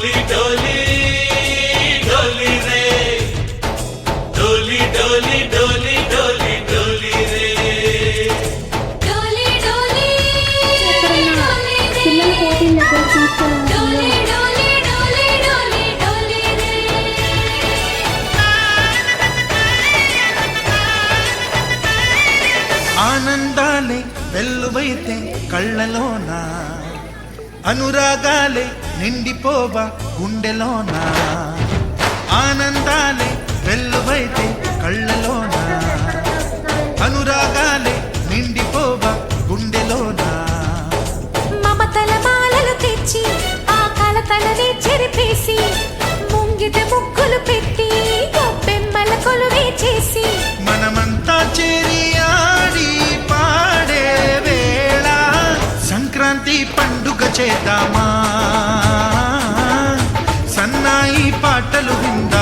डोली डोली डोली रे डोली डोली डोली डोली डोली रे डोली डोली डोली रे పిల్లలు పోటీల దగ్గర చూసుకోవాలి डोली डोली डोली डोली डोली रे ఆనందాలే వెల్లువైతే కళ్ళలోన అనురాగాలే నిండిపోవా గుండెలోన ఆనందాలే వెల్లువైతే కళ్ళలోన అనురాగాలే నిండిపోవా గుండెలోన మమతల మాలలు తెచ్చి ఆ కలతలని చెరిపేసి ముంగిట ముగ్గులు పెట్టి గొప్పెమ్మల కొలువే చేసి మనమంతా చేరి ఆడి పాడే వేళ సంక్రాంతి పండుగ చేద్దామా సన్నాయి పాటలు విందామా